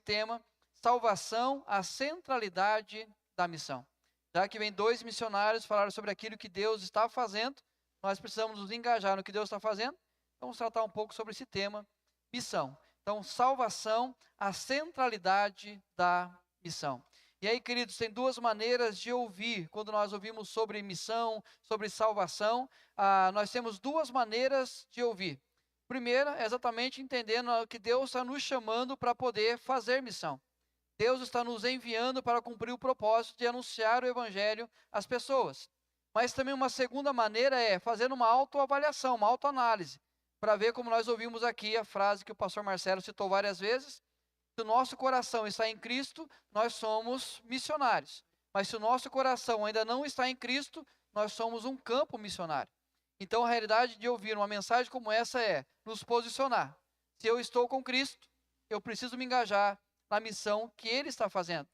tema, salvação, a centralidade da missão. Já que vem 2 missionários falar sobre aquilo que Deus está fazendo, nós precisamos nos engajar no que Deus está fazendo. Vamos tratar um pouco sobre esse tema, missão. Então, salvação, a centralidade da missão. E aí, queridos, tem 2 maneiras de ouvir. Quando nós ouvimos sobre missão, sobre salvação, nós temos 2 maneiras de ouvir. Primeira é exatamente entendendo que Deus está nos chamando para poder fazer missão. Deus está nos enviando para cumprir o propósito de anunciar o evangelho às pessoas. Mas também uma segunda maneira é fazer uma autoavaliação, uma autoanálise, para ver, como nós ouvimos aqui a frase que o pastor Marcelo citou várias vezes: se o nosso coração está em Cristo, nós somos missionários. Mas se o nosso coração ainda não está em Cristo, nós somos um campo missionário. Então a realidade de ouvir uma mensagem como essa é nos posicionar. Se eu estou com Cristo, eu preciso me engajar na missão que Ele está fazendo.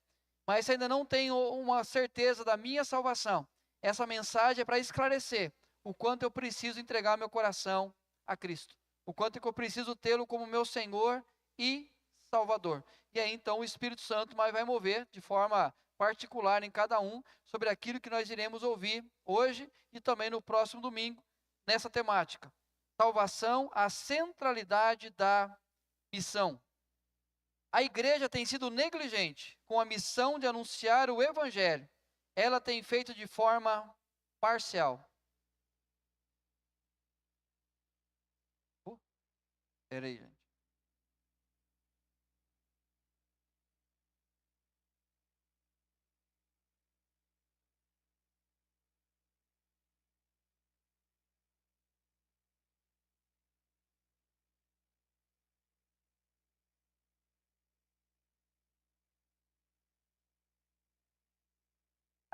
Mas se ainda não tenho uma certeza da minha salvação, essa mensagem é para esclarecer o quanto eu preciso entregar meu coração a Cristo. O quanto que eu preciso tê-lo como meu Senhor e Salvador. E aí então o Espírito Santo vai mover de forma particular em cada um sobre aquilo que nós iremos ouvir hoje e também no próximo domingo nessa temática. Salvação, a centralidade da missão. A igreja tem sido negligente com a missão de anunciar o evangelho. Ela tem feito de forma parcial. Peraí, gente.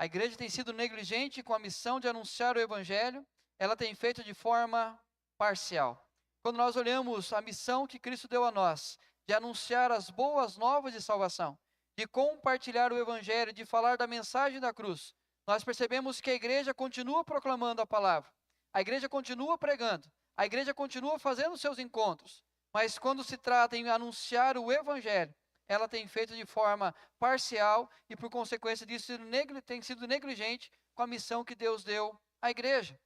A igreja tem sido negligente com a missão de anunciar o evangelho, ela tem feito de forma parcial. Quando nós olhamos a missão que Cristo deu a nós, de anunciar as boas novas de salvação, de compartilhar o evangelho, de falar da mensagem da cruz, nós percebemos que a igreja continua proclamando a palavra, a igreja continua pregando, a igreja continua fazendo seus encontros, mas quando se trata em anunciar o evangelho, ela tem feito de forma parcial e, por consequência disso, tem sido negligente com a missão que Deus deu à igreja.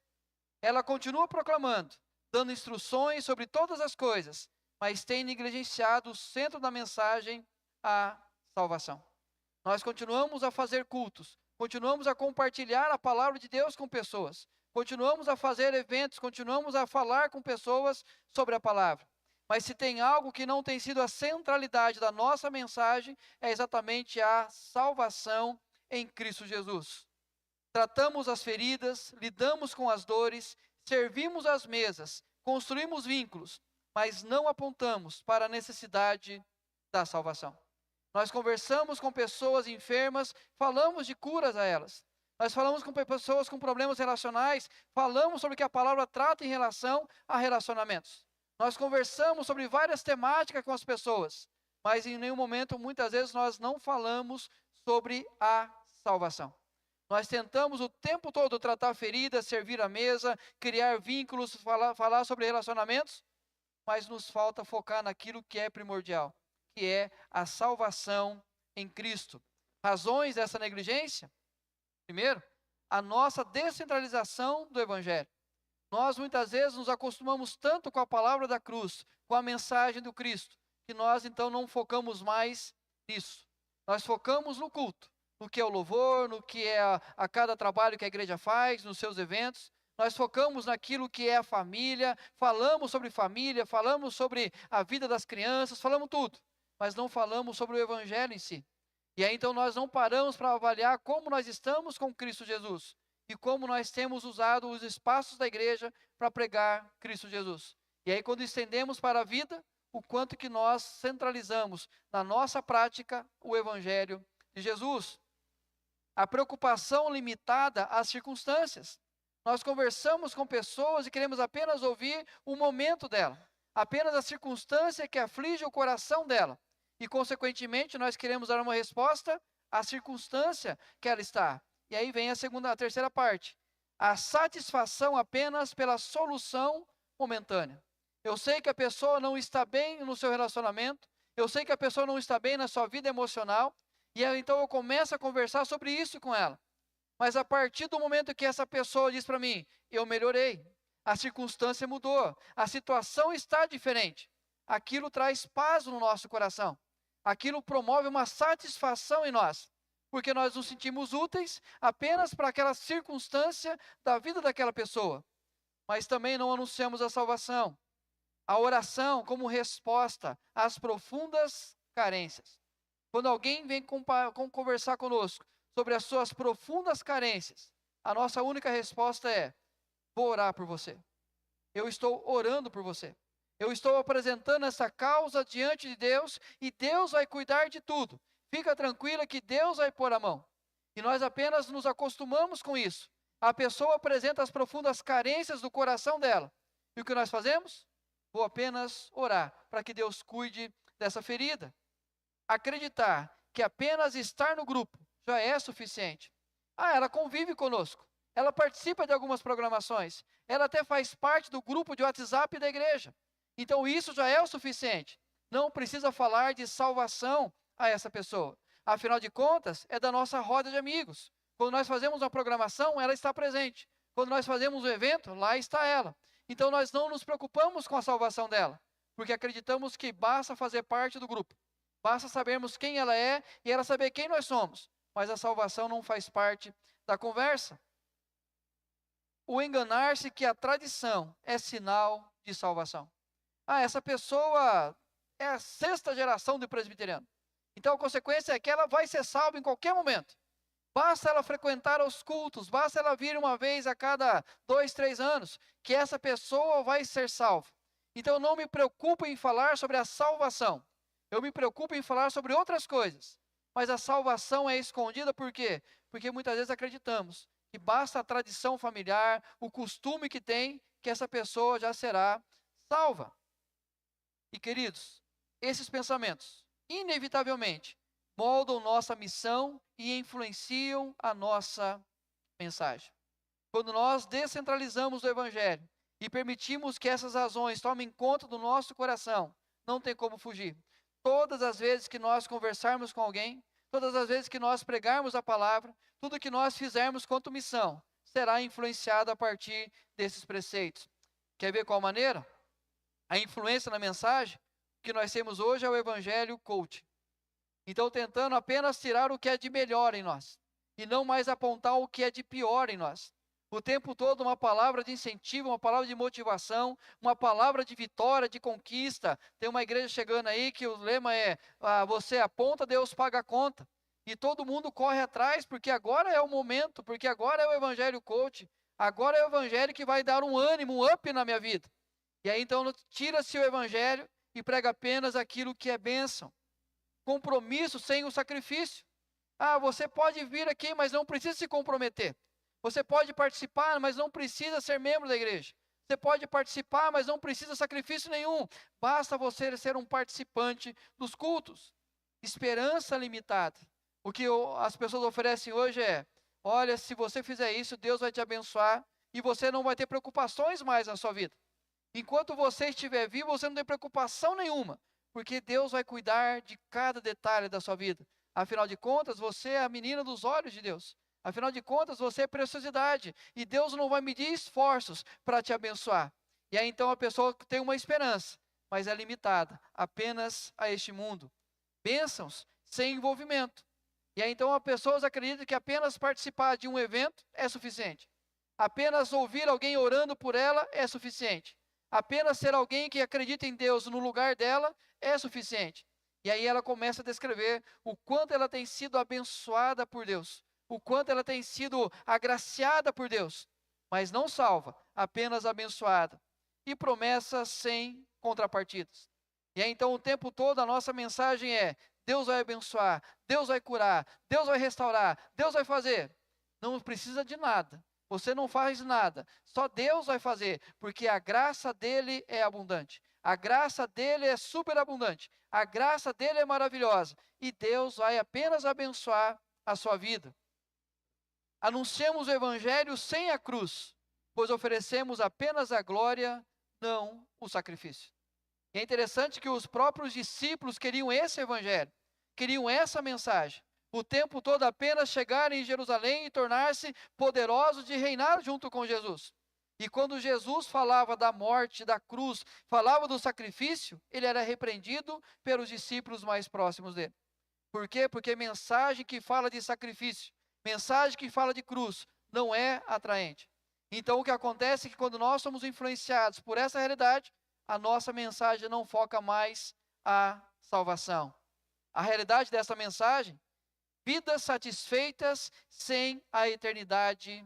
Ela continua proclamando, dando instruções sobre todas as coisas, mas tem negligenciado o centro da mensagem, a salvação. Nós continuamos a fazer cultos, continuamos a compartilhar a palavra de Deus com pessoas, continuamos a fazer eventos, continuamos a falar com pessoas sobre a palavra. Mas se tem algo que não tem sido a centralidade da nossa mensagem, é exatamente a salvação em Cristo Jesus. Tratamos as feridas, lidamos com as dores, servimos as mesas, construímos vínculos, mas não apontamos para a necessidade da salvação. Nós conversamos com pessoas enfermas, falamos de curas a elas. Nós falamos com pessoas com problemas relacionais, falamos sobre o que a palavra trata em relação a relacionamentos. Nós conversamos sobre várias temáticas com as pessoas, mas em nenhum momento, muitas vezes, nós não falamos sobre a salvação. Nós tentamos o tempo todo tratar feridas, servir à mesa, criar vínculos, falar sobre relacionamentos, mas nos falta focar naquilo que é primordial, que é a salvação em Cristo. Razões dessa negligência? Primeiro, a nossa descentralização do evangelho. Nós muitas vezes nos acostumamos tanto com a palavra da cruz, com a mensagem do Cristo, que nós então não focamos mais nisso. Nós focamos no culto, no que é o louvor, no que é a cada trabalho que a igreja faz, nos seus eventos. Nós focamos naquilo que é a família, falamos sobre a vida das crianças, falamos tudo, mas não falamos sobre o evangelho em si. E aí então nós não paramos para avaliar como nós estamos com Cristo Jesus e como nós temos usado os espaços da igreja para pregar Cristo Jesus. E aí quando estendemos para a vida, o quanto que nós centralizamos na nossa prática o evangelho de Jesus. A preocupação limitada às circunstâncias. Nós conversamos com pessoas e queremos apenas ouvir o momento dela, apenas a circunstância que aflige o coração dela. E, consequentemente, nós queremos dar uma resposta à circunstância que ela está. E aí vem a terceira parte. A satisfação apenas pela solução momentânea. Eu sei que a pessoa não está bem no seu relacionamento, Eu sei que a pessoa não está bem na sua vida emocional, e então eu começo a conversar sobre isso com ela. Mas a partir do momento que essa pessoa diz para mim, eu melhorei, a circunstância mudou, a situação está diferente, aquilo traz paz no nosso coração, aquilo promove uma satisfação em nós, porque nós nos sentimos úteis apenas para aquela circunstância da vida daquela pessoa, mas também não anunciamos a salvação, a oração como resposta às profundas carências. Quando alguém vem conversar conosco sobre as suas profundas carências, a nossa única resposta é: vou orar por você. Eu estou orando por você. Eu estou apresentando essa causa diante de Deus e Deus vai cuidar de tudo. Fica tranquila que Deus vai pôr a mão. E nós apenas nos acostumamos com isso. A pessoa apresenta as profundas carências do coração dela. E o que nós fazemos? Vou apenas orar para que Deus cuide dessa ferida. Acreditar que apenas estar no grupo já é suficiente. Ela convive conosco. Ela participa de algumas programações. Ela até faz parte do grupo de WhatsApp da igreja. Então isso já é o suficiente. Não precisa falar de salvação a essa pessoa. Afinal de contas, é da nossa roda de amigos. Quando nós fazemos uma programação, ela está presente. Quando nós fazemos um evento, lá está ela. Então nós não nos preocupamos com a salvação dela, porque acreditamos que basta fazer parte do grupo. Basta sabermos quem ela é e ela saber quem nós somos. Mas a salvação não faz parte da conversa. O enganar-se que a tradição é sinal de salvação. Essa pessoa é a 6ª geração de presbiteriano. Então a consequência é que ela vai ser salva em qualquer momento. Basta ela frequentar os cultos, basta ela vir uma vez a cada 2, 3 anos, que essa pessoa vai ser salva. Então eu não me preocupo em falar sobre a salvação. Eu me preocupo em falar sobre outras coisas. Mas a salvação é escondida por quê? Porque muitas vezes acreditamos que basta a tradição familiar, o costume que tem, que essa pessoa já será salva. E queridos, esses pensamentos, inevitavelmente, moldam nossa missão e influenciam a nossa mensagem. Quando nós descentralizamos o Evangelho e permitimos que essas razões tomem conta do nosso coração, não tem como fugir. Todas as vezes que nós conversarmos com alguém, todas as vezes que nós pregarmos a palavra, tudo que nós fizermos quanto missão, será influenciado a partir desses preceitos. Quer ver qual maneira? A influência na mensagem que nós temos hoje é o Evangelho coach. Então, tentando apenas tirar o que é de melhor em nós, e não mais apontar o que é de pior em nós. O tempo todo uma palavra de incentivo, uma palavra de motivação, uma palavra de vitória, de conquista. Tem uma igreja chegando aí que o lema é, você aponta, Deus paga a conta. E todo mundo corre atrás, porque agora é o momento, porque agora é o Evangelho coach, agora é o Evangelho que vai dar um ânimo, um up na minha vida. E aí então tira-se o Evangelho e prega apenas aquilo que é bênção. Compromisso sem o sacrifício. Você pode vir aqui, mas não precisa se comprometer. Você pode participar, mas não precisa ser membro da igreja. Você pode participar, mas não precisa sacrifício nenhum. Basta você ser um participante dos cultos. Esperança limitada. O que as pessoas oferecem hoje é, olha, se você fizer isso, Deus vai te abençoar e você não vai ter preocupações mais na sua vida. Enquanto você estiver vivo, você não tem preocupação nenhuma, porque Deus vai cuidar de cada detalhe da sua vida. Afinal de contas, você é a menina dos olhos de Deus. Afinal de contas, você é preciosidade. E Deus não vai medir esforços para te abençoar. E aí então a pessoa tem uma esperança, mas é limitada apenas a este mundo. Bênçãos sem envolvimento. E aí então as pessoas acreditam que apenas participar de um evento é suficiente. Apenas ouvir alguém orando por ela é suficiente. Apenas ser alguém que acredita em Deus no lugar dela é suficiente. E aí ela começa a descrever o quanto ela tem sido abençoada por Deus, o quanto ela tem sido agraciada por Deus, mas não salva, apenas abençoada. E promessas sem contrapartidas. E aí então o tempo todo a nossa mensagem é, Deus vai abençoar, Deus vai curar, Deus vai restaurar, Deus vai fazer. Não precisa de nada. Você não faz nada, só Deus vai fazer, porque a graça dele é abundante, a graça dele é superabundante, a graça dele é maravilhosa, e Deus vai apenas abençoar a sua vida. Anunciamos o Evangelho sem a cruz, pois oferecemos apenas a glória, não o sacrifício. E é interessante que os próprios discípulos queriam esse evangelho, queriam essa mensagem. O tempo todo apenas chegar em Jerusalém e tornar-se poderosos de reinar junto com Jesus. E quando Jesus falava da morte, da cruz, falava do sacrifício, ele era repreendido pelos discípulos mais próximos dele. Por quê? Porque mensagem que fala de sacrifício, mensagem que fala de cruz, não é atraente. Então o que acontece é que quando nós somos influenciados por essa realidade, a nossa mensagem não foca mais a salvação. A realidade dessa mensagem, vidas satisfeitas sem a eternidade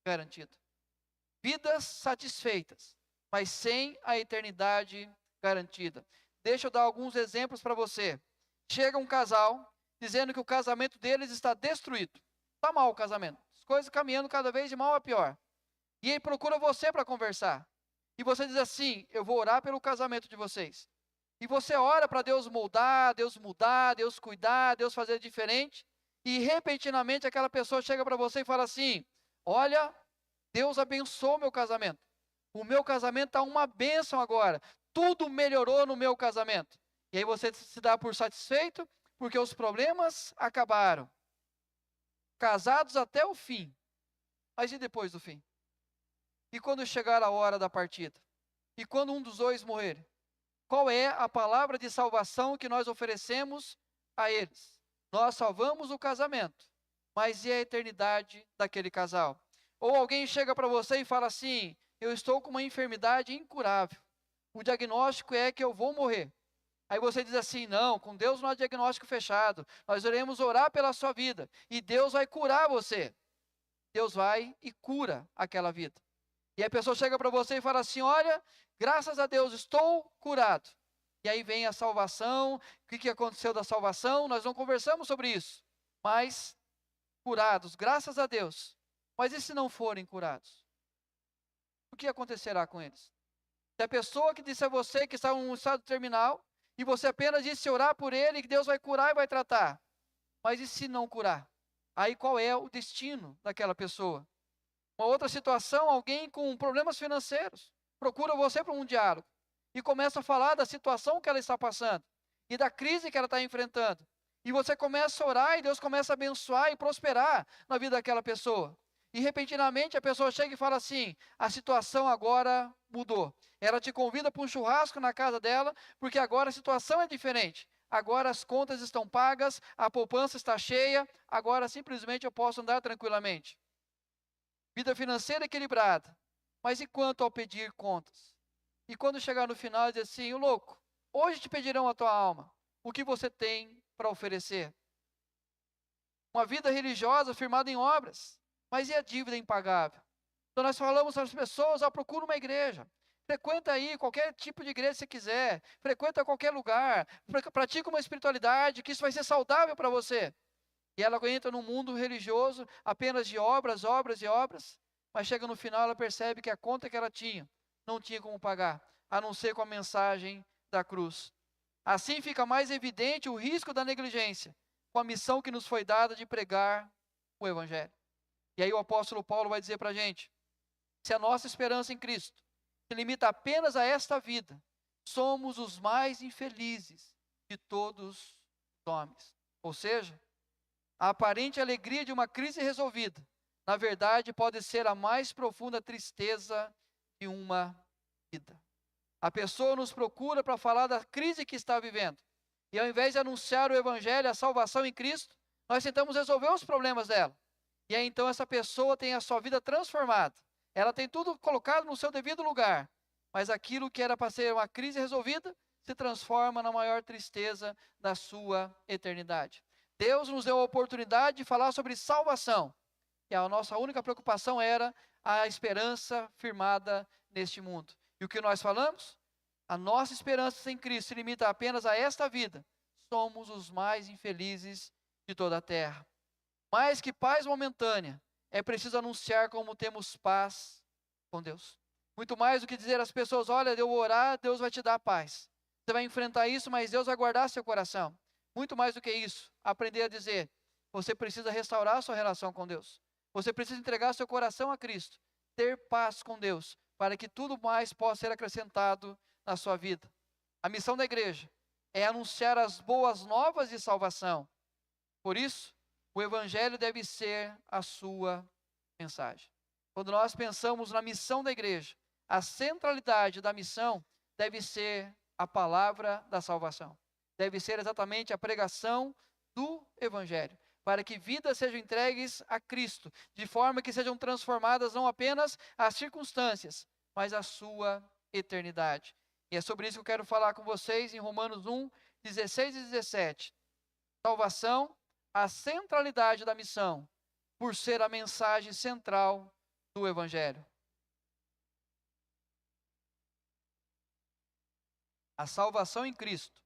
garantida. Vidas satisfeitas, mas sem a eternidade garantida. Deixa eu dar alguns exemplos para você. Chega um casal dizendo que o casamento deles está destruído. Está mal o casamento. As coisas caminhando cada vez de mal a pior. E ele procura você para conversar. E você diz assim: eu vou orar pelo casamento de vocês. E você ora para Deus moldar, Deus mudar, Deus cuidar, Deus fazer diferente. E repentinamente aquela pessoa chega para você e fala assim: olha, Deus abençoou meu casamento. O meu casamento está uma bênção agora. Tudo melhorou no meu casamento. E aí você se dá por satisfeito porque os problemas acabaram. Casados até o fim. Mas e depois do fim? E quando chegar a hora da partida? E quando um dos dois morrer? Qual é a palavra de salvação que nós oferecemos a eles? Nós salvamos o casamento, mas e a eternidade daquele casal? Ou alguém chega para você e fala assim: eu estou com uma enfermidade incurável. O diagnóstico é que eu vou morrer. Aí você diz assim: não, com Deus não há diagnóstico fechado. Nós iremos orar pela sua vida e Deus vai curar você. Deus vai e cura aquela vida. E a pessoa chega para você e fala assim: olha, graças a Deus estou curado. E aí vem a salvação. O que aconteceu da salvação? Nós não conversamos sobre isso. Mas curados, graças a Deus. Mas e se não forem curados? O que acontecerá com eles? Se a pessoa que disse a você que está em um estado terminal, e você apenas disse orar por ele, que Deus vai curar e vai tratar. Mas e se não curar? Aí qual é o destino daquela pessoa? Uma outra situação, alguém com problemas financeiros, procura você para um diálogo e começa a falar da situação que ela está passando e da crise que ela está enfrentando. E você começa a orar e Deus começa a abençoar e prosperar na vida daquela pessoa. E repentinamente a pessoa chega e fala assim: a situação agora mudou. Ela te convida para um churrasco na casa dela, porque agora a situação é diferente. Agora as contas estão pagas, a poupança está cheia, agora simplesmente eu posso andar tranquilamente. Vida financeira equilibrada. Mas e quanto ao pedir contas? E quando chegar no final e dizer assim: ô louco, hoje te pedirão a tua alma. O que você tem para oferecer? Uma vida religiosa firmada em obras. Mas e a dívida impagável? Então nós falamos às pessoas: procura uma igreja. Frequenta aí qualquer tipo de igreja que você quiser. Frequenta qualquer lugar. Pratica uma espiritualidade, que isso vai ser saudável para você. E ela entra num mundo religioso apenas de obras, obras e obras. Mas chega no final, ela percebe que a conta que ela tinha, não tinha como pagar, a não ser com a mensagem da cruz. Assim fica mais evidente o risco da negligência, com a missão que nos foi dada de pregar o Evangelho. E aí o apóstolo Paulo vai dizer para a gente: se a nossa esperança em Cristo se limita apenas a esta vida, somos os mais infelizes de todos os homens. Ou seja, a aparente alegria de uma crise resolvida, na verdade, pode ser a mais profunda tristeza de uma vida. A pessoa nos procura para falar da crise que está vivendo. E ao invés de anunciar o Evangelho, a salvação em Cristo, nós tentamos resolver os problemas dela. E aí então essa pessoa tem a sua vida transformada. Ela tem tudo colocado no seu devido lugar. Mas aquilo que era para ser uma crise resolvida, se transforma na maior tristeza da sua eternidade. Deus nos deu a oportunidade de falar sobre salvação. E a nossa única preocupação era a esperança firmada neste mundo. E o que nós falamos? A nossa esperança em Cristo se limita apenas a esta vida. Somos os mais infelizes de toda a terra. Mais que paz momentânea, é preciso anunciar como temos paz com Deus. Muito mais do que dizer às pessoas: olha, eu vou orar, Deus vai te dar paz. Você vai enfrentar isso, mas Deus vai guardar seu coração. Muito mais do que isso, aprender a dizer: você precisa restaurar sua relação com Deus. Você precisa entregar seu coração a Cristo. Ter paz com Deus, para que tudo mais possa ser acrescentado na sua vida. A missão da igreja é anunciar as boas novas de salvação. Por isso, o evangelho deve ser a sua mensagem. Quando nós pensamos na missão da igreja, a centralidade da missão deve ser a palavra da salvação. Deve ser exatamente a pregação do evangelho, para que vidas sejam entregues a Cristo, de forma que sejam transformadas não apenas as circunstâncias, mas a sua eternidade. E é sobre isso que eu quero falar com vocês em Romanos 1, 16 e 17. Salvação, a centralidade da missão, por ser a mensagem central do evangelho. A salvação em Cristo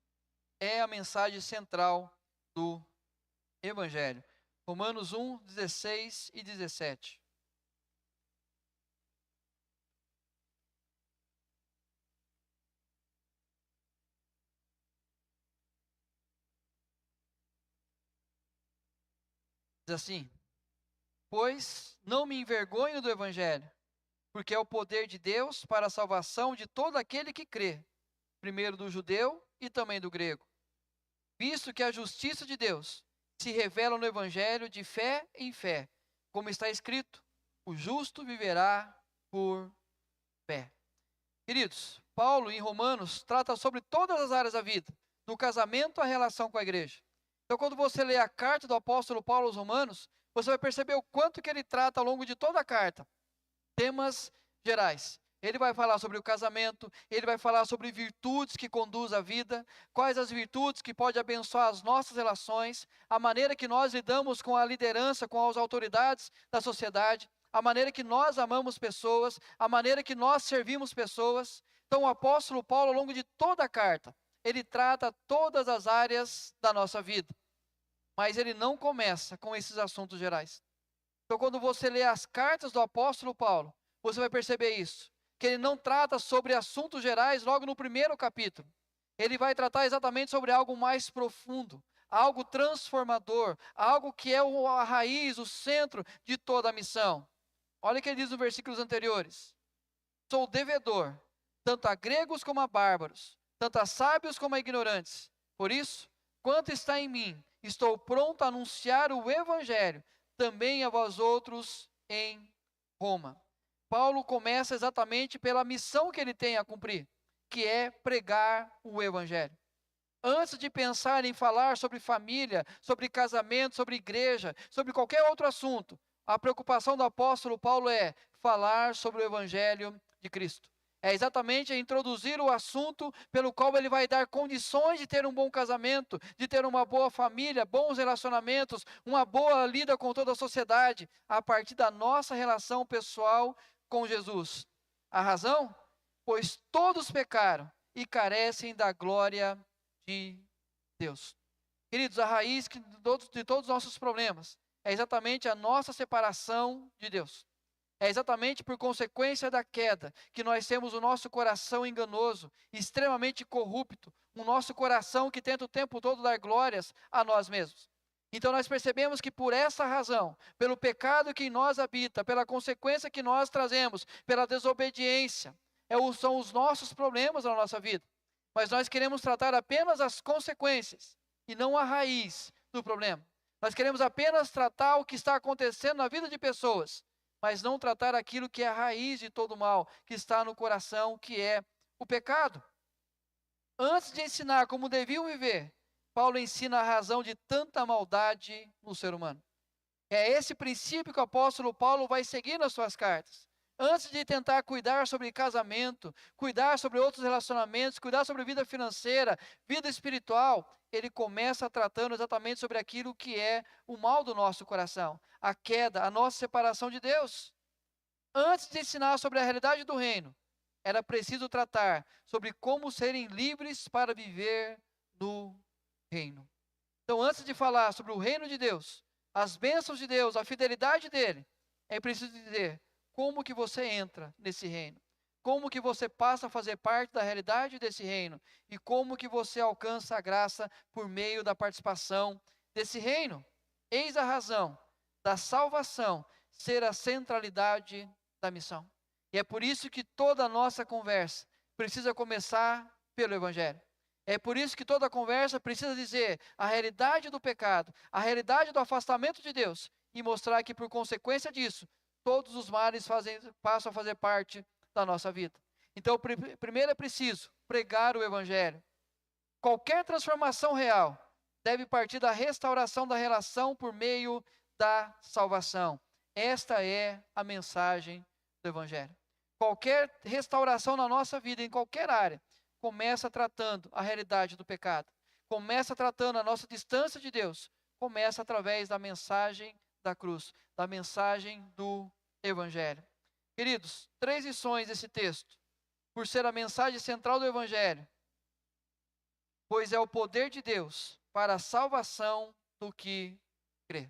é a mensagem central do evangelho. Romanos 1, 16 e 17. Diz assim: pois não me envergonho do evangelho, porque é o poder de Deus para a salvação de todo aquele que crê, primeiro do judeu e também do grego. Visto que a justiça de Deus se revela no evangelho de fé em fé, como está escrito: o justo viverá por fé. Queridos, Paulo em Romanos trata sobre todas as áreas da vida, do casamento à relação com a igreja. Então, quando você lê a carta do apóstolo Paulo aos Romanos, você vai perceber o quanto que ele trata ao longo de toda a carta. Temas gerais. Ele vai falar sobre o casamento, ele vai falar sobre virtudes que conduzem a vida, quais as virtudes que podem abençoar as nossas relações, a maneira que nós lidamos com a liderança, com as autoridades da sociedade, a maneira que nós amamos pessoas, a maneira que nós servimos pessoas. Então, o apóstolo Paulo, ao longo de toda a carta, ele trata todas as áreas da nossa vida. Mas ele não começa com esses assuntos gerais. Então, quando você lê as cartas do apóstolo Paulo, você vai perceber isso, que ele não trata sobre assuntos gerais logo no primeiro capítulo. Ele vai tratar exatamente sobre algo mais profundo, algo transformador, algo que é a raiz, o centro de toda a missão. Olha o que ele diz nos versículos anteriores: sou devedor, tanto a gregos como a bárbaros, tanto a sábios como a ignorantes. Por isso, quanto está em mim, estou pronto a anunciar o evangelho, também a vós outros em Roma. Paulo começa exatamente pela missão que ele tem a cumprir, que é pregar o evangelho. Antes de pensar em falar sobre família, sobre casamento, sobre igreja, sobre qualquer outro assunto, a preocupação do apóstolo Paulo é falar sobre o evangelho de Cristo. É exatamente introduzir o assunto pelo qual ele vai dar condições de ter um bom casamento, de ter uma boa família, bons relacionamentos, uma boa lida com toda a sociedade, a partir da nossa relação pessoal com Jesus. A razão? Pois todos pecaram e carecem da glória de Deus. Queridos, a raiz de todos os nossos problemas é exatamente a nossa separação de Deus. É exatamente por consequência da queda que nós temos o nosso coração enganoso, extremamente corrupto, o nosso coração que tenta o tempo todo dar glórias a nós mesmos. Então nós percebemos que por essa razão, pelo pecado que em nós habita, pela consequência que nós trazemos, pela desobediência, são os nossos problemas na nossa vida. Mas nós queremos tratar apenas as consequências e não a raiz do problema. Nós queremos apenas tratar o que está acontecendo na vida de pessoas, mas não tratar aquilo que é a raiz de todo o mal, que está no coração, que é o pecado. Antes de ensinar como deviam viver, Paulo ensina a razão de tanta maldade no ser humano. É esse princípio que o apóstolo Paulo vai seguir nas suas cartas. Antes de tentar cuidar sobre casamento, cuidar sobre outros relacionamentos, cuidar sobre vida financeira, vida espiritual, ele começa tratando exatamente sobre aquilo que é o mal do nosso coração, a queda, a nossa separação de Deus. Antes de ensinar sobre a realidade do reino, era preciso tratar sobre como serem livres para viver no reino. Então, antes de falar sobre o reino de Deus, as bênçãos de Deus, a fidelidade dele, é preciso dizer como que você entra nesse reino, como que você passa a fazer parte da realidade desse reino e como que você alcança a graça por meio da participação desse reino. Eis a razão da salvação ser a centralidade da missão. E é por isso que toda a nossa conversa precisa começar pelo evangelho. É por isso que toda conversa precisa dizer a realidade do pecado, a realidade do afastamento de Deus e mostrar que, por consequência disso, todos os males passam a fazer parte da nossa vida. Então, primeiro é preciso pregar o Evangelho. Qualquer transformação real deve partir da restauração da relação por meio da salvação. Esta é a mensagem do Evangelho. Qualquer restauração na nossa vida, em qualquer área, começa tratando a realidade do pecado, começa tratando a nossa distância de Deus, começa através da mensagem da cruz, da mensagem do Evangelho. Queridos, 3 lições desse texto, por ser a mensagem central do Evangelho, pois é o poder de Deus para a salvação do que crê.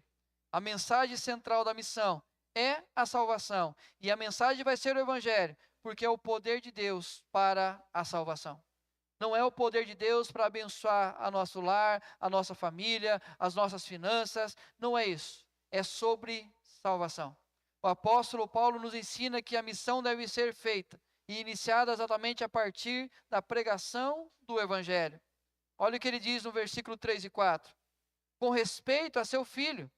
A mensagem central da missão é a salvação, e a mensagem vai ser o Evangelho, porque é o poder de Deus para a salvação. Não é o poder de Deus para abençoar a nosso lar, a nossa família, as nossas finanças, não é isso. É sobre salvação. O apóstolo Paulo nos ensina que a missão deve ser feita e iniciada exatamente a partir da pregação do Evangelho. Olha o que ele diz no versículo 3 e 4. Com respeito a seu filho,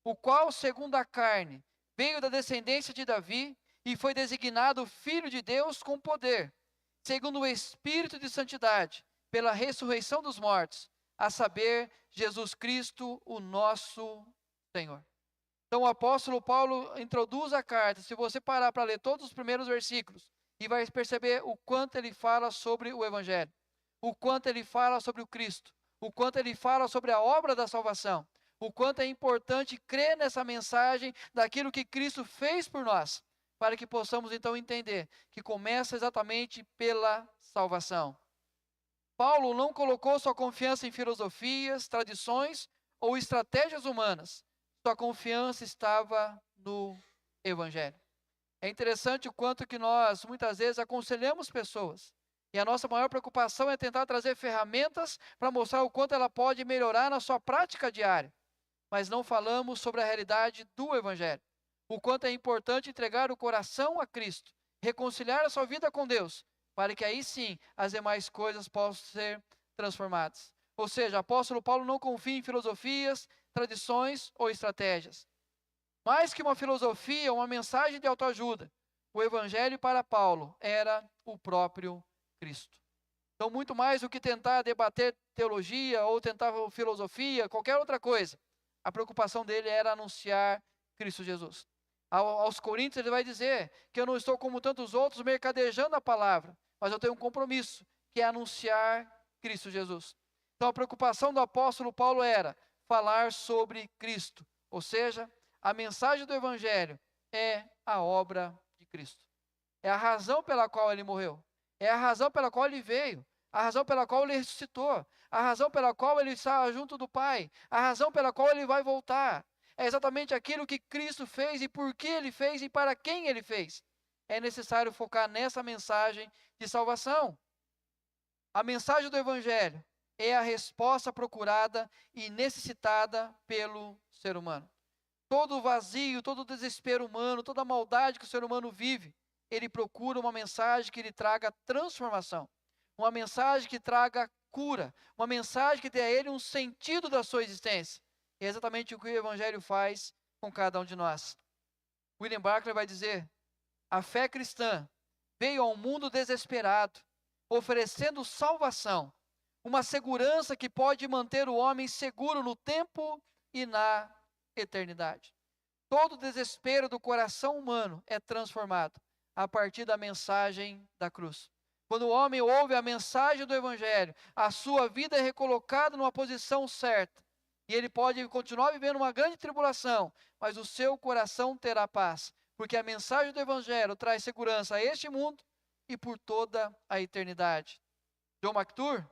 o qual, segundo a carne, veio da descendência de Davi e foi designado Filho de Deus com poder, segundo o Espírito de santidade, pela ressurreição dos mortos, a saber, Jesus Cristo, o nosso Senhor. Então o apóstolo Paulo introduz a carta, se você parar para ler todos os primeiros versículos, e vai perceber o quanto ele fala sobre o Evangelho, o quanto ele fala sobre o Cristo, o quanto ele fala sobre a obra da salvação, o quanto é importante crer nessa mensagem daquilo que Cristo fez por nós, para que possamos então entender que começa exatamente pela salvação. Paulo não colocou sua confiança em filosofias, tradições ou estratégias humanas. Sua confiança estava no Evangelho. É interessante o quanto que nós muitas vezes aconselhamos pessoas. E a nossa maior preocupação é tentar trazer ferramentas para mostrar o quanto ela pode melhorar na sua prática diária. Mas não falamos sobre a realidade do Evangelho. O quanto é importante entregar o coração a Cristo, reconciliar a sua vida com Deus, para que aí sim as demais coisas possam ser transformadas. Ou seja, o apóstolo Paulo não confia em filosofias, tradições ou estratégias. Mais que uma filosofia, uma mensagem de autoajuda, o Evangelho para Paulo era o próprio Cristo. Então, muito mais do que tentar debater teologia ou tentar filosofia, qualquer outra coisa, a preocupação dele era anunciar Cristo Jesus. Aos Coríntios ele vai dizer que eu não estou como tantos outros mercadejando a palavra, mas eu tenho um compromisso, que é anunciar Cristo Jesus. Então a preocupação do apóstolo Paulo era falar sobre Cristo, ou seja, a mensagem do Evangelho é a obra de Cristo. É a razão pela qual ele morreu, é a razão pela qual ele veio, a razão pela qual ele ressuscitou, a razão pela qual ele está junto do Pai, a razão pela qual ele vai voltar. É exatamente aquilo que Cristo fez e por que ele fez e para quem ele fez. É necessário focar nessa mensagem de salvação. A mensagem do Evangelho é a resposta procurada e necessitada pelo ser humano. Todo o vazio, todo o desespero humano, toda a maldade que o ser humano vive, ele procura uma mensagem que lhe traga transformação. Uma mensagem que traga cura. Uma mensagem que dê a ele um sentido da sua existência. É exatamente o que o Evangelho faz com cada um de nós. William Barclay vai dizer: a fé cristã veio ao mundo desesperado, oferecendo salvação, uma segurança que pode manter o homem seguro no tempo e na eternidade. Todo o desespero do coração humano é transformado a partir da mensagem da cruz. Quando o homem ouve a mensagem do Evangelho, a sua vida é recolocada numa posição certa. E ele pode continuar vivendo uma grande tribulação, mas o seu coração terá paz, porque a mensagem do Evangelho traz segurança a este mundo e por toda a eternidade. John MacArthur,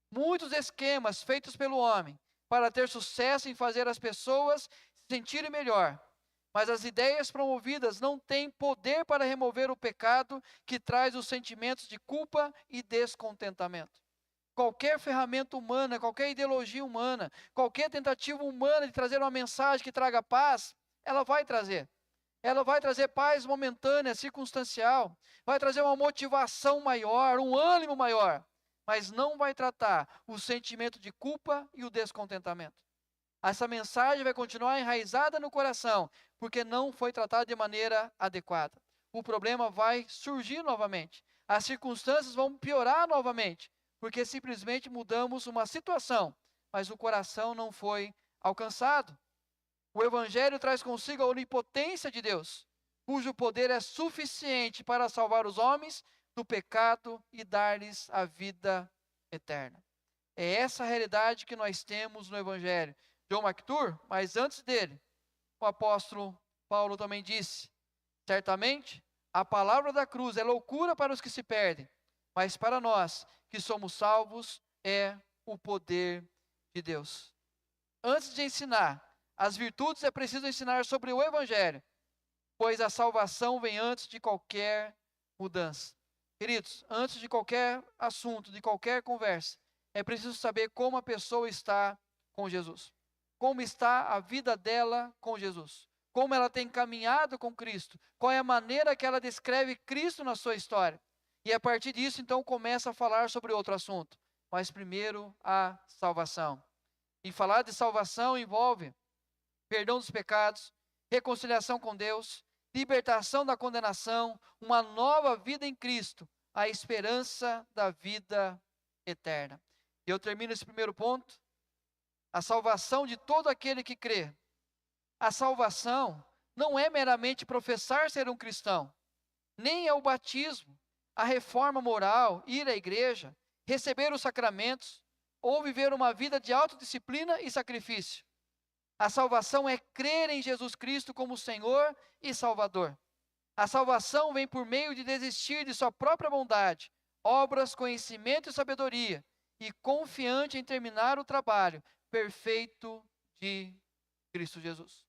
muitos esquemas feitos pelo homem para ter sucesso em fazer as pessoas se sentirem melhor, mas as ideias promovidas não têm poder para remover o pecado que traz os sentimentos de culpa e descontentamento. Qualquer ferramenta humana, qualquer ideologia humana, qualquer tentativa humana de trazer uma mensagem que traga paz, ela vai trazer. Ela vai trazer paz momentânea, circunstancial, vai trazer uma motivação maior, um ânimo maior. mas não vai tratar o sentimento de culpa e o descontentamento. Essa mensagem vai continuar enraizada no coração, porque não foi tratada de maneira adequada. O problema vai surgir novamente. As circunstâncias vão piorar novamente, porque simplesmente mudamos uma situação, mas o coração não foi alcançado. O Evangelho traz consigo a onipotência de Deus, cujo poder é suficiente para salvar os homens do pecado e dar-lhes a vida eterna. É essa a realidade que nós temos no Evangelho. John MacArthur, mas antes dele, o apóstolo Paulo também disse: certamente, a palavra da cruz é loucura para os que se perdem, mas para nós que somos salvos é o poder de Deus. Antes de ensinar as virtudes, é preciso ensinar sobre o Evangelho, pois a salvação vem antes de qualquer mudança. Queridos, antes de qualquer assunto, de qualquer conversa, é preciso saber como a pessoa está com Jesus. Como está a vida dela com Jesus. Como ela tem caminhado com Cristo. Qual é a maneira que ela descreve Cristo na sua história. E a partir disso, então, começa a falar sobre outro assunto. Mas primeiro, a salvação. E falar de salvação envolve perdão dos pecados, reconciliação com Deus, libertação da condenação, uma nova vida em Cristo, a esperança da vida eterna. E eu termino esse primeiro ponto. A salvação de todo aquele que crê. A salvação não é meramente professar ser um cristão, nem é o batismo, a reforma moral, ir à igreja, receber os sacramentos, ou viver uma vida de autodisciplina e sacrifício. A salvação é crer em Jesus Cristo como Senhor e Salvador. A salvação vem por meio de desistir de sua própria bondade, obras, conhecimento e sabedoria, e confiante em terminar o trabalho perfeito de Cristo Jesus.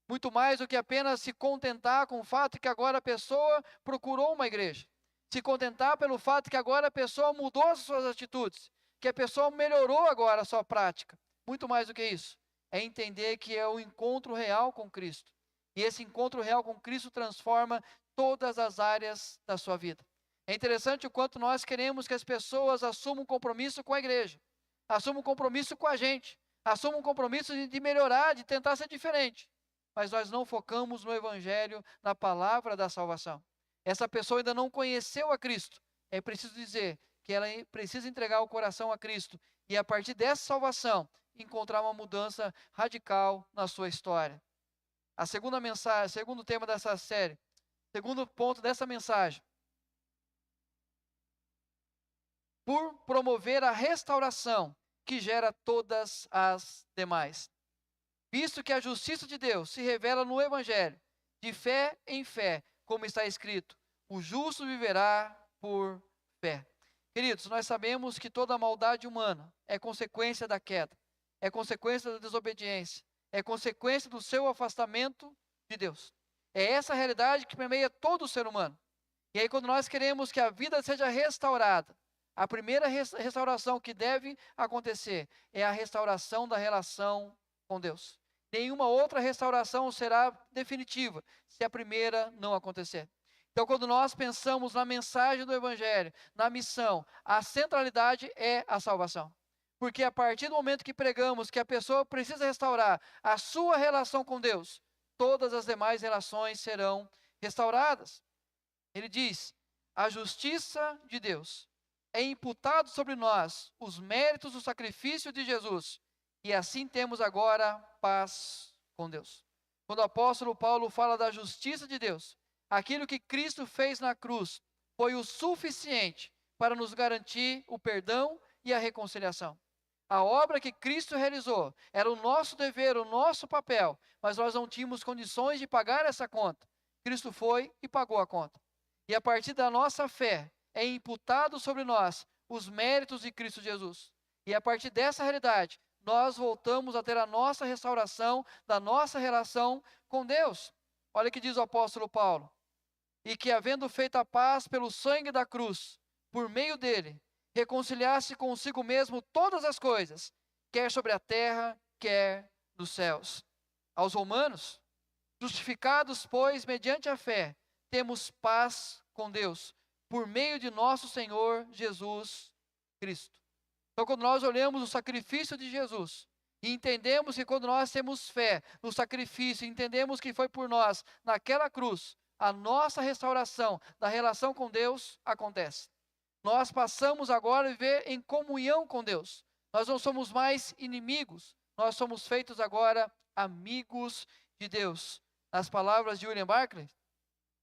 Muito mais do que apenas se contentar com o fato que agora a pessoa procurou uma igreja. Se contentar pelo fato que agora a pessoa mudou as suas atitudes, que a pessoa melhorou agora a sua prática. Muito mais do que isso. É entender que é o encontro real com Cristo. E esse encontro real com Cristo transforma todas as áreas da sua vida. É interessante o quanto nós queremos que as pessoas assumam um compromisso com a igreja. Assumam um compromisso com a gente. Assumam um compromisso de melhorar, de tentar ser diferente. Mas nós não focamos no Evangelho, na palavra da salvação. Essa pessoa ainda não conheceu a Cristo. É preciso dizer que ela precisa entregar o coração a Cristo. E a partir dessa salvação, encontrar uma mudança radical na sua história. A segunda mensagem, segundo tema dessa série, segundo ponto dessa mensagem. Por promover a restauração que gera todas as demais. Visto que a justiça de Deus se revela no Evangelho, de fé em fé, como está escrito, o justo viverá por fé. Queridos, nós sabemos que toda a maldade humana é consequência da queda, é consequência da desobediência, é consequência do seu afastamento de Deus. É essa a realidade que permeia todo o ser humano. E aí quando nós queremos que a vida seja restaurada, a primeira restauração que deve acontecer é a restauração da relação com Deus. Nenhuma outra restauração será definitiva se a primeira não acontecer. Então, quando nós pensamos na mensagem do Evangelho, na missão, a centralidade é a salvação. Porque a partir do momento que pregamos que a pessoa precisa restaurar a sua relação com Deus, todas as demais relações serão restauradas. Ele diz: a justiça de Deus é imputado sobre nós os méritos do sacrifício de Jesus, e assim temos agora paz com Deus. Quando o apóstolo Paulo fala da justiça de Deus, aquilo que Cristo fez na cruz foi o suficiente para nos garantir o perdão e a reconciliação. A obra que Cristo realizou era o nosso dever, o nosso papel, mas nós não tínhamos condições de pagar essa conta. Cristo foi e pagou a conta. E a partir da nossa fé, é imputado sobre nós os méritos de Cristo Jesus. E a partir dessa realidade, nós voltamos a ter a nossa restauração da nossa relação com Deus. Olha o que diz o apóstolo Paulo. E que, havendo feito a paz pelo sangue da cruz, por meio dele, reconciliasse consigo mesmo todas as coisas, quer sobre a terra, quer nos céus. Aos romanos, justificados, pois, mediante a fé, temos paz com Deus, por meio de nosso Senhor Jesus Cristo. Então, quando nós olhamos o sacrifício de Jesus e entendemos que quando nós temos fé no sacrifício, entendemos que foi por nós naquela cruz, a nossa restauração da relação com Deus acontece. Nós passamos agora a viver em comunhão com Deus. Nós não somos mais inimigos, nós somos feitos agora amigos de Deus. Nas palavras de William Barclay,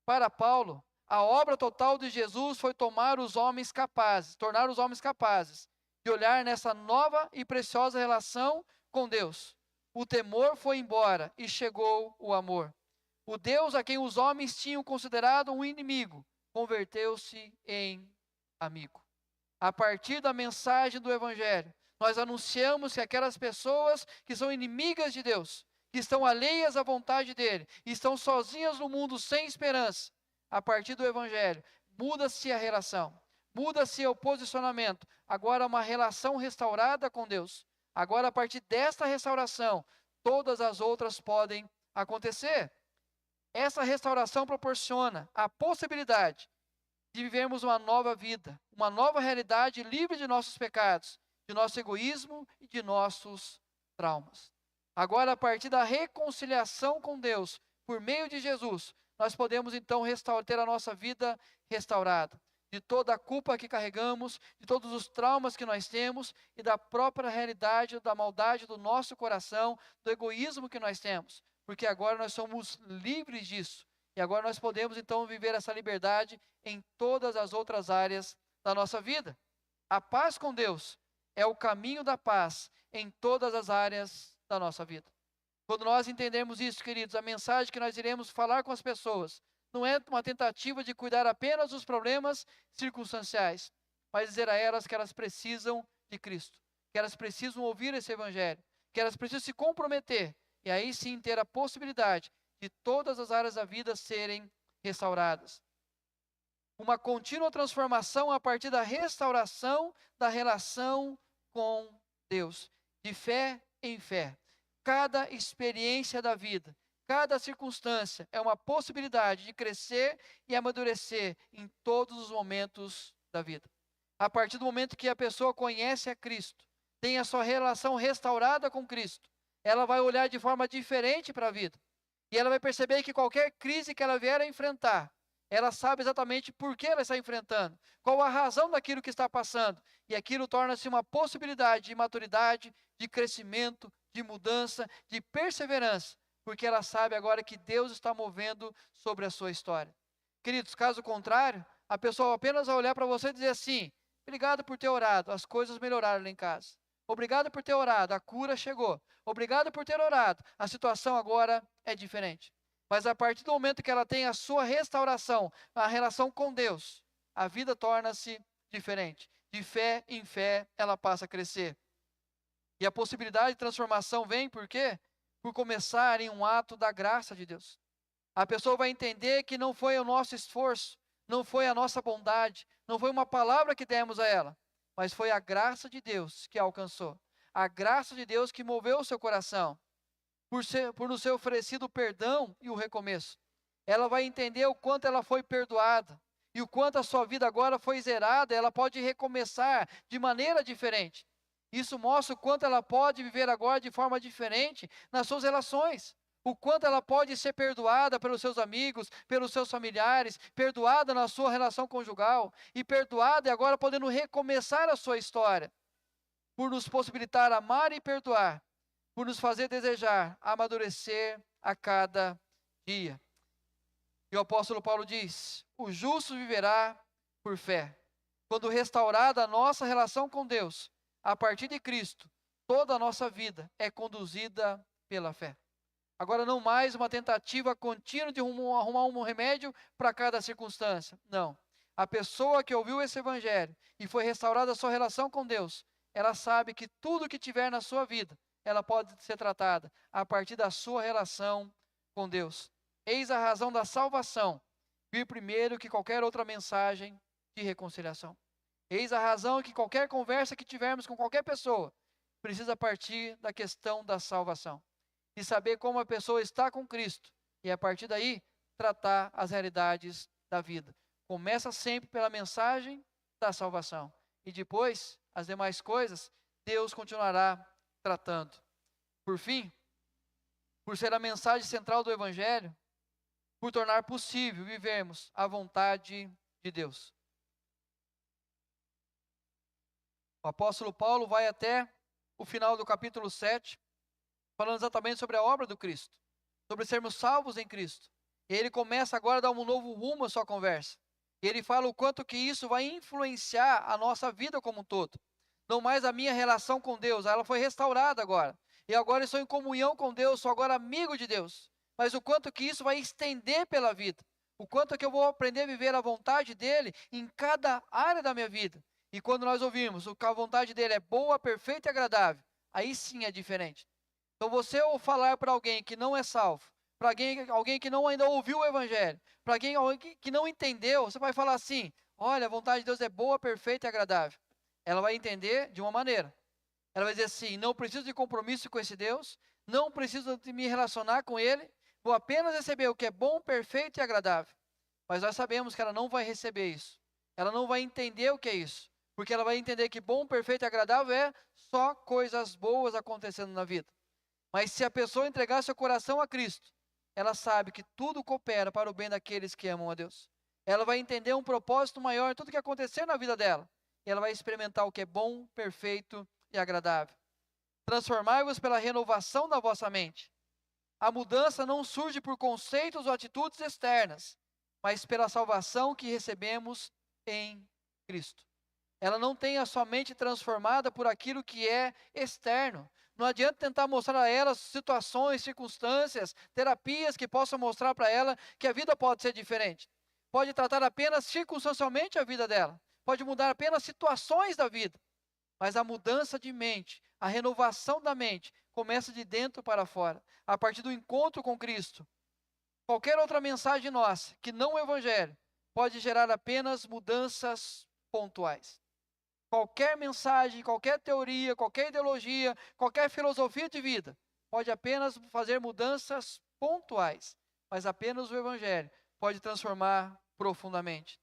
para Paulo, a obra total de Jesus foi tornar os homens capazes de olhar nessa nova e preciosa relação com Deus. O temor foi embora e chegou o amor. O Deus a quem os homens tinham considerado um inimigo, converteu-se em amigo. A partir da mensagem do Evangelho, nós anunciamos que aquelas pessoas que são inimigas de Deus, que estão alheias à vontade dele, estão sozinhas no mundo sem esperança, a partir do Evangelho, muda-se a relação, muda-se o posicionamento. Agora uma relação restaurada com Deus. Agora, a partir desta restauração, todas as outras podem acontecer. Essa restauração proporciona a possibilidade de vivermos uma nova vida, uma nova realidade livre de nossos pecados, de nosso egoísmo e de nossos traumas. Agora, a partir da reconciliação com Deus, por meio de Jesus, nós podemos então ter a nossa vida restaurada. De toda a culpa que carregamos, de todos os traumas que nós temos e da própria realidade da maldade do nosso coração, do egoísmo que nós temos. Porque agora nós somos livres disso. E agora nós podemos então viver essa liberdade em todas as outras áreas da nossa vida. A paz com Deus é o caminho da paz em todas as áreas da nossa vida. Quando nós entendemos isso, queridos, a mensagem que nós iremos falar com as pessoas não é uma tentativa de cuidar apenas dos problemas circunstanciais, mas dizer a elas que elas precisam de Cristo, que elas precisam ouvir esse Evangelho, que elas precisam se comprometer e aí sim ter a possibilidade de todas as áreas da vida serem restauradas. Uma contínua transformação a partir da restauração da relação com Deus, de fé em fé. Cada experiência da vida, cada circunstância é uma possibilidade de crescer e amadurecer em todos os momentos da vida. A partir do momento que a pessoa conhece a Cristo, tem a sua relação restaurada com Cristo, ela vai olhar de forma diferente para a vida. E ela vai perceber que qualquer crise que ela vier a enfrentar, ela sabe exatamente por que ela está enfrentando, qual a razão daquilo que está passando. E aquilo torna-se uma possibilidade de maturidade, de crescimento, de mudança, de perseverança, porque ela sabe agora que Deus está movendo sobre a sua história. Queridos, caso contrário, a pessoa apenas vai olhar para você e dizer assim: obrigado por ter orado, as coisas melhoraram lá em casa. Obrigado por ter orado, a cura chegou. Obrigado por ter orado, a situação agora é diferente. Mas a partir do momento que ela tem a sua restauração, a relação com Deus, a vida torna-se diferente. De fé em fé, ela passa a crescer. E a possibilidade de transformação vem por quê? Por começar em um ato da graça de Deus. A pessoa vai entender que não foi o nosso esforço, não foi a nossa bondade, não foi uma palavra que demos a ela, mas foi a graça de Deus que a alcançou. A graça de Deus que moveu o seu coração, por nos ser oferecido o perdão e o recomeço. Ela vai entender o quanto ela foi perdoada e o quanto a sua vida agora foi zerada, ela pode recomeçar de maneira diferente. Isso mostra o quanto ela pode viver agora de forma diferente nas suas relações. O quanto ela pode ser perdoada pelos seus amigos, pelos seus familiares, perdoada na sua relação conjugal e perdoada e agora podendo recomeçar a sua história. Por nos possibilitar amar e perdoar, por nos fazer desejar amadurecer a cada dia. E o apóstolo Paulo diz: o justo viverá por fé. Quando restaurada a nossa relação com Deus, a partir de Cristo, toda a nossa vida é conduzida pela fé. Agora não mais uma tentativa contínua de arrumar um remédio para cada circunstância. Não. A pessoa que ouviu esse evangelho e foi restaurada a sua relação com Deus, ela sabe que tudo que tiver na sua vida, ela pode ser tratada a partir da sua relação com Deus. Eis a razão da salvação, vir primeiro que qualquer outra mensagem de reconciliação. Eis a razão que qualquer conversa que tivermos com qualquer pessoa, precisa partir da questão da salvação. E saber como a pessoa está com Cristo. E a partir daí, tratar as realidades da vida. Começa sempre pela mensagem da salvação. e depois as demais coisas Deus continuará tratando. Por fim, por ser a mensagem central do Evangelho, por tornar possível vivermos a vontade de Deus. O apóstolo Paulo vai até o final do capítulo 7, falando exatamente sobre a obra do Cristo, sobre sermos salvos em Cristo. E ele começa agora a dar um novo rumo à sua conversa. E ele fala o quanto que isso vai influenciar a nossa vida como um todo. Não mais a minha relação com Deus, ela foi restaurada agora. E agora eu estou em comunhão com Deus, sou agora amigo de Deus. Mas o quanto que isso vai estender pela vida. O quanto que eu vou aprender a viver a vontade dele em cada área da minha vida. E quando nós ouvimos que a vontade dele é boa, perfeita e agradável, aí sim é diferente. Então você ou falar para alguém que não é salvo, para alguém que não ainda ouviu o Evangelho, para alguém que não entendeu, você vai falar assim, olha, a vontade de Deus é boa, perfeita e agradável. Ela vai entender de uma maneira. Ela vai dizer assim, não preciso de compromisso com esse Deus, não preciso de me relacionar com Ele, vou apenas receber o que é bom, perfeito e agradável. Mas nós sabemos que ela não vai receber isso. Ela não vai entender o que é isso. Porque ela vai entender que bom, perfeito e agradável é só coisas boas acontecendo na vida. Mas se a pessoa entregar seu coração a Cristo, ela sabe que tudo coopera para o bem daqueles que amam a Deus. Ela vai entender um propósito maior em tudo que acontecer na vida dela. E ela vai experimentar o que é bom, perfeito e agradável. Transformai-vos pela renovação da vossa mente. A mudança não surge por conceitos ou atitudes externas, mas pela salvação que recebemos em Cristo. Ela não tem a sua mente transformada por aquilo que é externo. Não adianta tentar mostrar a ela situações, circunstâncias, terapias que possam mostrar para ela que a vida pode ser diferente. Pode tratar apenas circunstancialmente a vida dela. Pode mudar apenas situações da vida. Mas a mudança de mente, a renovação da mente, começa de dentro para fora. A partir do encontro com Cristo. Qualquer outra mensagem nossa, que não o Evangelho, pode gerar apenas mudanças pontuais. Qualquer mensagem, qualquer teoria, qualquer ideologia, qualquer filosofia de vida, pode apenas fazer mudanças pontuais, mas apenas o Evangelho pode transformar profundamente.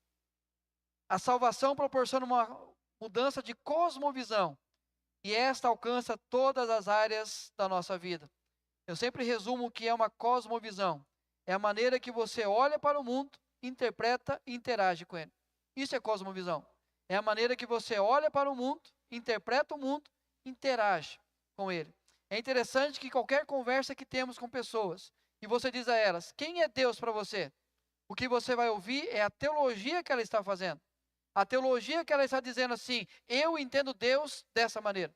A salvação proporciona uma mudança de cosmovisão, e esta alcança todas as áreas da nossa vida. Eu sempre resumo o que é uma cosmovisão. É a maneira que você olha para o mundo, interpreta e interage com ele. Isso é cosmovisão. É a maneira que você olha para o mundo, interpreta o mundo, interage com ele. É interessante que qualquer conversa que temos com pessoas, e você diz a elas, quem é Deus para você? O que você vai ouvir é a teologia que ela está fazendo. A teologia que ela está dizendo assim, eu entendo Deus dessa maneira.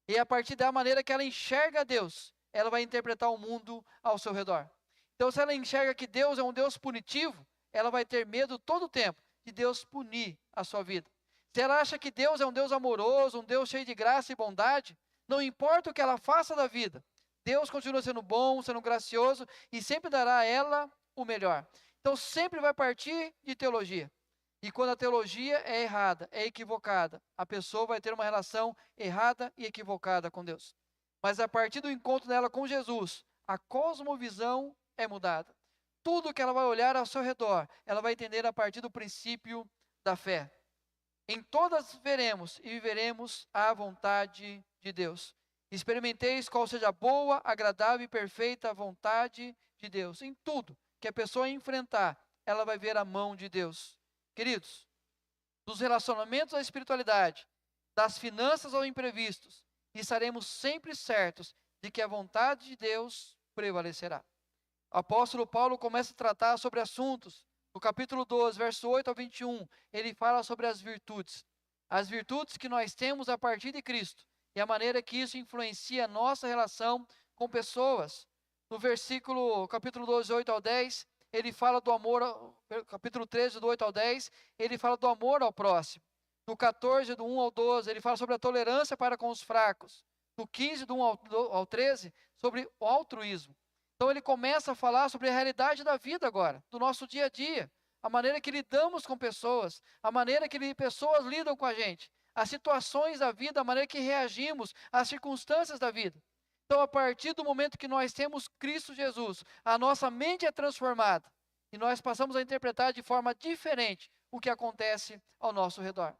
E a partir da maneira que ela enxerga Deus, ela vai interpretar o mundo ao seu redor. Então, se ela enxerga que Deus é um Deus punitivo, ela vai ter medo todo o tempo de Deus punir a sua vida. Se ela acha que Deus é um Deus amoroso, um Deus cheio de graça e bondade, não importa o que ela faça da vida, Deus continua sendo bom, sendo gracioso e sempre dará a ela o melhor. Então sempre vai partir de teologia. E quando a teologia é errada, é equivocada, a pessoa vai ter uma relação errada e equivocada com Deus. Mas a partir do encontro dela com Jesus, a cosmovisão é mudada. Tudo que ela vai olhar ao seu redor, ela vai entender a partir do princípio da fé. Em todas veremos e viveremos a vontade de Deus. Experimenteis qual seja a boa, agradável e perfeita vontade de Deus. Em tudo que a pessoa enfrentar, ela vai ver a mão de Deus. Queridos, dos relacionamentos à espiritualidade, das finanças ao imprevistos, estaremos sempre certos de que a vontade de Deus prevalecerá. O apóstolo Paulo começa a tratar sobre assuntos. No capítulo 12, verso 8 ao 21, ele fala sobre as virtudes. As virtudes que nós temos a partir de Cristo e a maneira que isso influencia a nossa relação com pessoas. No capítulo 12, 8 ao 10, ele fala do amor, capítulo 13, do 8 ao 10, ele fala do amor ao próximo. No 14, do 1 ao 12, ele fala sobre a tolerância para com os fracos. No 15, do 1 ao 13, sobre o altruísmo. Então ele começa a falar sobre a realidade da vida agora, do nosso dia a dia, a maneira que lidamos com pessoas, a maneira que pessoas lidam com a gente, as situações da vida, a maneira que reagimos às circunstâncias da vida. Então, a partir do momento que nós temos Cristo Jesus, a nossa mente é transformada e nós passamos a interpretar de forma diferente o que acontece ao nosso redor.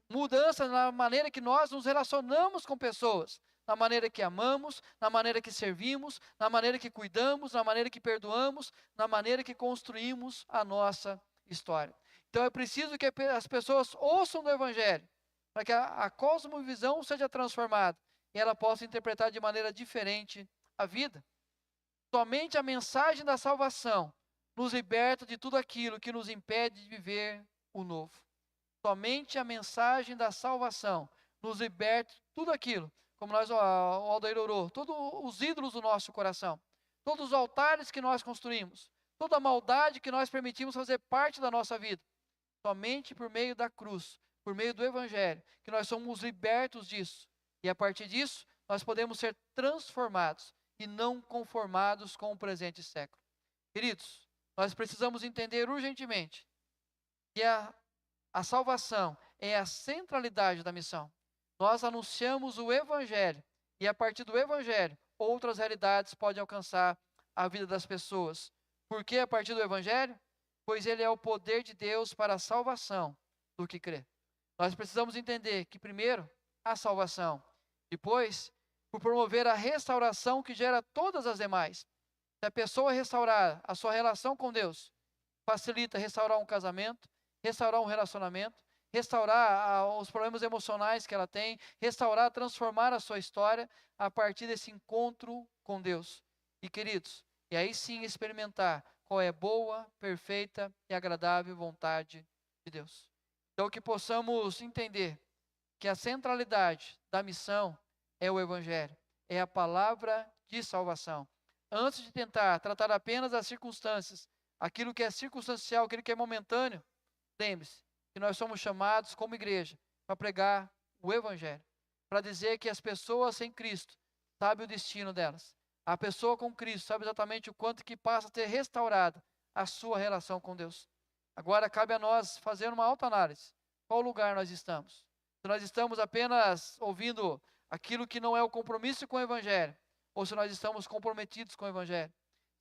Mudança na maneira que nós nos relacionamos com pessoas, na maneira que amamos, na maneira que servimos, na maneira que cuidamos, na maneira que perdoamos, na maneira que construímos a nossa história. Então é preciso que as pessoas ouçam do Evangelho, para que a cosmovisão seja transformada e ela possa interpretar de maneira diferente a vida. Somente a mensagem da salvação nos liberta de tudo aquilo que nos impede de viver o novo. Somente a mensagem da salvação nos liberta de tudo aquilo, como o Aldair orou, todos os ídolos do nosso coração, todos os altares que nós construímos, toda a maldade que nós permitimos fazer parte da nossa vida. Somente por meio da cruz, por meio do Evangelho, que nós somos libertos disso. E a partir disso, nós podemos ser transformados e não conformados com o presente século. Queridos, nós precisamos entender urgentemente que a salvação é a centralidade da missão. Nós anunciamos o Evangelho e a partir do Evangelho, outras realidades podem alcançar a vida das pessoas. Por que a partir do Evangelho? Pois ele é o poder de Deus para a salvação do que crê. Nós precisamos entender que primeiro, a salvação. Depois, por promover a restauração que gera todas as demais. Se a pessoa restaurar a sua relação com Deus, facilita restaurar um casamento, restaurar um relacionamento, restaurar os problemas emocionais que ela tem, restaurar, transformar a sua história a partir desse encontro com Deus. E queridos, e aí sim experimentar qual é a boa, perfeita e agradável vontade de Deus. Então que possamos entender que a centralidade da missão é o Evangelho, é a palavra de salvação. Antes de tentar tratar apenas as circunstâncias, aquilo que é circunstancial, aquilo que é momentâneo, lembre-se que nós somos chamados como igreja para pregar o Evangelho, para dizer que as pessoas sem Cristo sabem o destino delas. A pessoa com Cristo sabe exatamente o quanto que passa a ter restaurada a sua relação com Deus. Agora cabe a nós fazer uma autoanálise. Qual lugar nós estamos? Se nós estamos apenas ouvindo aquilo que não é o compromisso com o Evangelho, ou se nós estamos comprometidos com o Evangelho.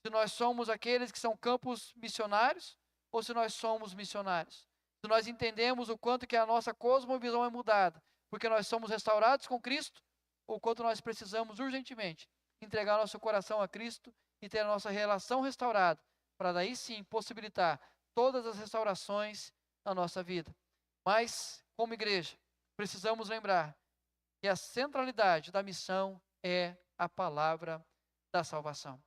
Se nós somos aqueles que são campos missionários, ou se nós somos missionários. Se nós entendemos o quanto que a nossa cosmovisão é mudada, porque nós somos restaurados com Cristo, ou quanto nós precisamos urgentemente entregar nosso coração a Cristo e ter a nossa relação restaurada, para daí sim possibilitar todas as restaurações na nossa vida. Mas, como igreja, precisamos lembrar que a centralidade da missão é a palavra da salvação.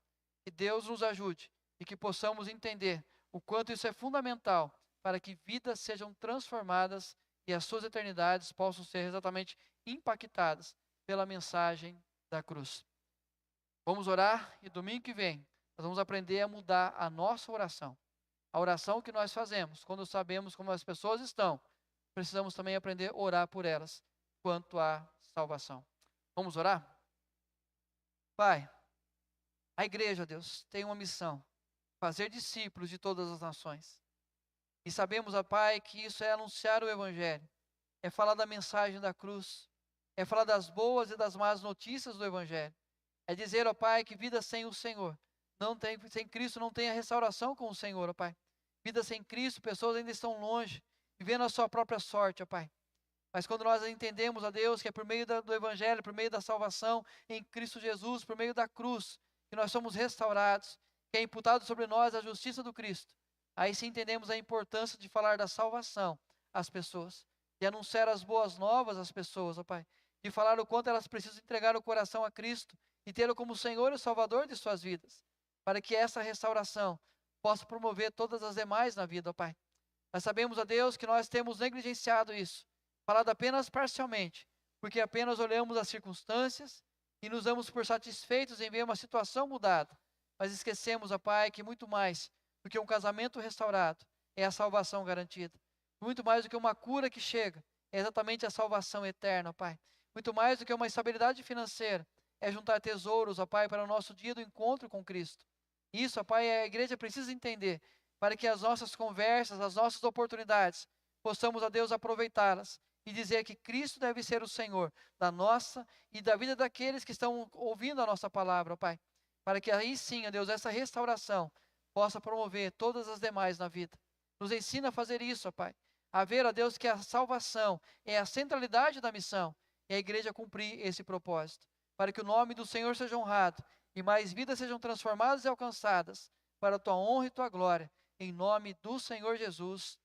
Que Deus nos ajude e que possamos entender o quanto isso é fundamental para que vidas sejam transformadas e as suas eternidades possam ser exatamente impactadas pela mensagem da cruz. Vamos orar e domingo que vem nós vamos aprender a mudar a nossa oração. A oração que nós fazemos quando sabemos como as pessoas estão, precisamos também aprender a orar por elas quanto à salvação. Vamos orar? Pai, a igreja, Deus, tem uma missão, fazer discípulos de todas as nações. E sabemos, ó Pai, que isso é anunciar o Evangelho, é falar da mensagem da cruz, é falar das boas e das más notícias do Evangelho. É dizer, ó Pai, que vida sem o Senhor, sem Cristo não tem a restauração com o Senhor, ó Pai. Vida sem Cristo, pessoas ainda estão longe, vivendo a sua própria sorte, ó Pai. Mas quando nós entendemos, ó Deus, que é por meio do Evangelho, por meio da salvação em Cristo Jesus, por meio da cruz, que nós somos restaurados, que é imputado sobre nós a justiça do Cristo, aí sim entendemos a importância de falar da salvação às pessoas, de anunciar as boas novas às pessoas, ó Pai, de falar o quanto elas precisam entregar o coração a Cristo e tê-lo como Senhor e Salvador de suas vidas, para que essa restauração possa promover todas as demais na vida, ó Pai. Nós sabemos, ó Deus, que nós temos negligenciado isso, falado apenas parcialmente, porque apenas olhamos as circunstâncias e nos damos por satisfeitos em ver uma situação mudada, mas esquecemos, ó Pai, que muito mais do que um casamento restaurado é a salvação garantida, muito mais do que uma cura que chega, é exatamente a salvação eterna, ó Pai, muito mais do que uma estabilidade financeira, é juntar tesouros, ó Pai, para o nosso dia do encontro com Cristo. Isso, ó Pai, a igreja precisa entender, para que as nossas conversas, as nossas oportunidades, possamos, ó Deus, aproveitá-las e dizer que Cristo deve ser o Senhor da nossa e da vida daqueles que estão ouvindo a nossa palavra, ó Pai. Para que aí sim, ó Deus, essa restauração possa promover todas as demais na vida. Nos ensina a fazer isso, ó Pai. a ver, ó Deus, que a salvação é a centralidade da missão e a igreja cumprir esse propósito, para que o nome do Senhor seja honrado e mais vidas sejam transformadas e alcançadas para a tua honra e tua glória, em nome do Senhor Jesus.